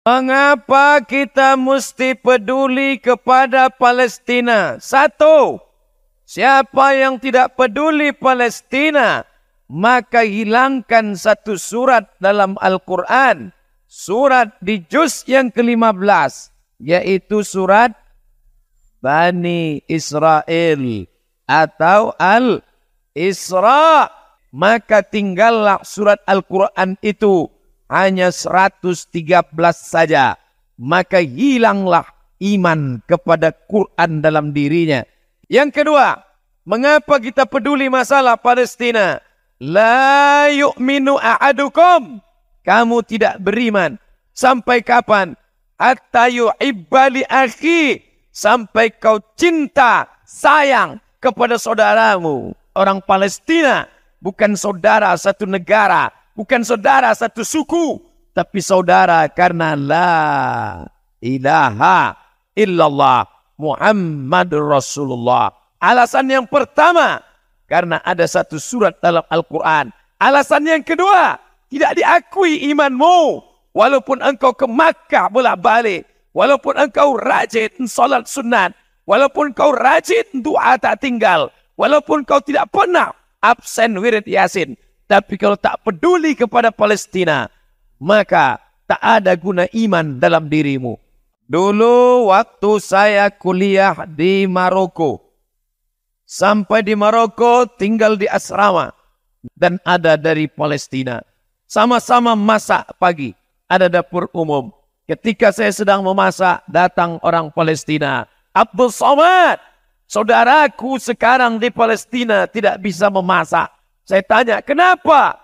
Mengapa kita mesti peduli kepada Palestina? Satu, siapa yang tidak peduli Palestina, maka hilangkan satu surat dalam Al-Quran. Surat di juz yang ke-15, yaitu surat Bani Israel atau Al-Isra. Maka tinggallah surat Al-Quran itu hanya 113 saja. Maka hilanglah iman kepada Quran dalam dirinya. Yang kedua, mengapa kita peduli masalah Palestina? La yu'minu a'adukum. Kamu tidak beriman. Sampai kapan? Hatta yu'ibba li akhi. Sampai kau cinta, sayang kepada saudaramu. Orang Palestina bukan saudara satu negara, bukan saudara satu suku, tapi saudara karena la ilaha illallah Muhammadur Rasulullah. Alasan yang pertama, karena ada satu surat dalam Al-Quran. Alasan yang kedua, tidak diakui imanmu. Walaupun engkau ke Makkah bolak-balik, walaupun engkau rajin salat sunat, walaupun kau rajin doa tak tinggal, walaupun kau tidak pernah absen wirid Yasin, tapi kalau tak peduli kepada Palestina, maka tak ada guna iman dalam dirimu. Dulu waktu saya kuliah di Maroko, sampai di Maroko tinggal di asrama, dan ada dari Palestina. Sama-sama masak pagi, ada dapur umum. Ketika saya sedang memasak, datang orang Palestina. Abdul Somad, saudaraku sekarang di Palestina tidak bisa memasak. Saya tanya, kenapa?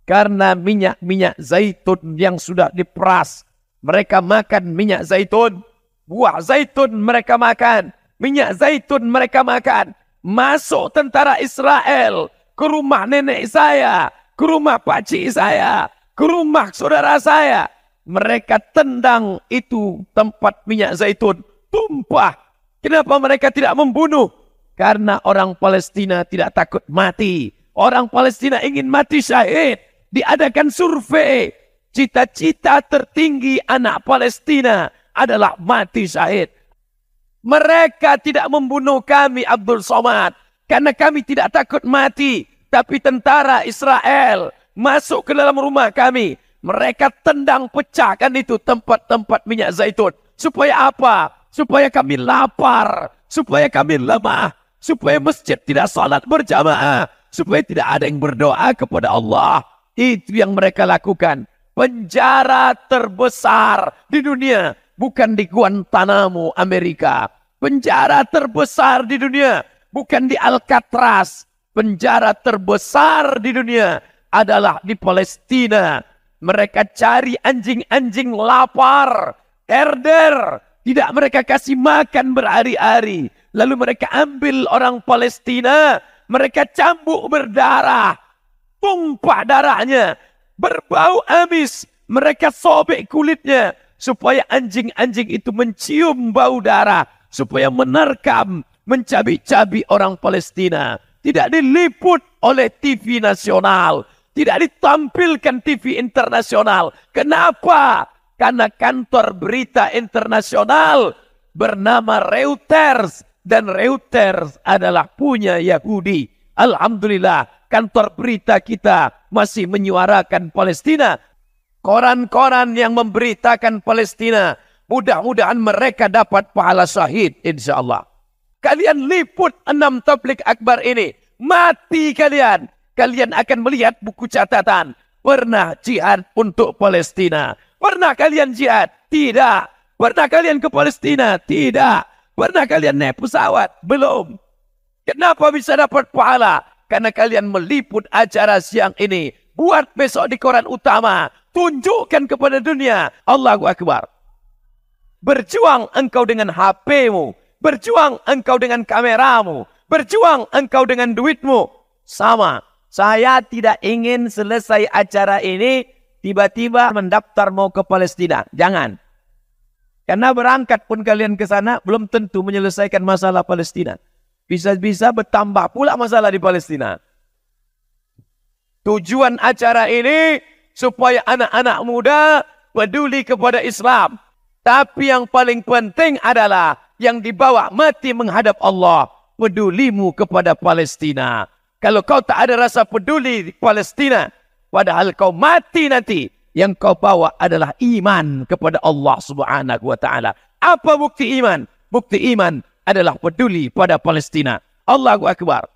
Karena minyak zaitun yang sudah diperas. Mereka makan minyak zaitun. Buah zaitun mereka makan. Minyak zaitun mereka makan. Masuk tentara Israel ke rumah nenek saya, ke rumah pakcik saya, ke rumah saudara saya. Mereka tendang itu tempat minyak zaitun. Tumpah. Kenapa mereka tidak membunuh? Karena orang Palestina tidak takut mati. Orang Palestina ingin mati syahid. Diadakan survei. Cita-cita tertinggi anak Palestina adalah mati syahid. Mereka tidak membunuh kami, Abdul Somad, karena kami tidak takut mati. Tapi tentara Israel masuk ke dalam rumah kami. Mereka tendang, pecahkan itu tempat-tempat minyak zaitun. Supaya apa? Supaya kami lapar. Supaya kami lemah. Supaya masjid tidak salat berjamaah. Supaya tidak ada yang berdoa kepada Allah. Itu yang mereka lakukan. Penjara terbesar di dunia bukan di Guantanamo, Amerika. Penjara terbesar di dunia bukan di Alcatraz. Penjara terbesar di dunia adalah di Palestina. Mereka cari anjing-anjing lapar, herder. Tidak mereka kasih makan berhari-hari. Lalu mereka ambil orang Palestina. Mereka cambuk berdarah. Tumpah darahnya. Berbau amis. Mereka sobek kulitnya. Supaya anjing-anjing itu mencium bau darah. Supaya menerkam, mencabik-cabik orang Palestina. Tidak diliput oleh TV nasional. Tidak ditampilkan TV internasional. Kenapa? Karena kantor berita internasional bernama Reuters. Dan Reuters adalah punya Yahudi. Alhamdulillah, kantor berita kita masih menyuarakan Palestina. Koran-koran yang memberitakan Palestina, mudah-mudahan mereka dapat pahala syahid, insyaAllah. Kalian liput 6 tabligh akbar ini, mati kalian. Kalian akan melihat buku catatan. Pernah jihad untuk Palestina? Pernah kalian jihad? Tidak. Pernah kalian ke Palestina? Tidak. Pernah kalian naik pesawat? Belum. Kenapa bisa dapat pahala? Karena kalian meliput acara siang ini. Buat besok di koran utama. Tunjukkan kepada dunia. Allahu Akbar. Berjuang engkau dengan HP-mu. Berjuang engkau dengan kameramu. Berjuang engkau dengan duitmu. Sama. Saya tidak ingin selesai acara ini tiba-tiba mendaftar mau ke Palestina. Jangan. Karena berangkat pun kalian ke sana belum tentu menyelesaikan masalah Palestina. Bisa-bisa bertambah pula masalah di Palestina. Tujuan acara ini supaya anak-anak muda peduli kepada Islam. Tapi yang paling penting adalah yang dibawa mati menghadap Allah, pedulimu kepada Palestina. Kalau kau tak ada rasa peduli di Palestina, padahal kau mati nanti, yang kau bawa adalah iman kepada Allah Subhanahu wa taala. Apa bukti iman? Bukti iman adalah peduli pada Palestina. Allahu Akbar.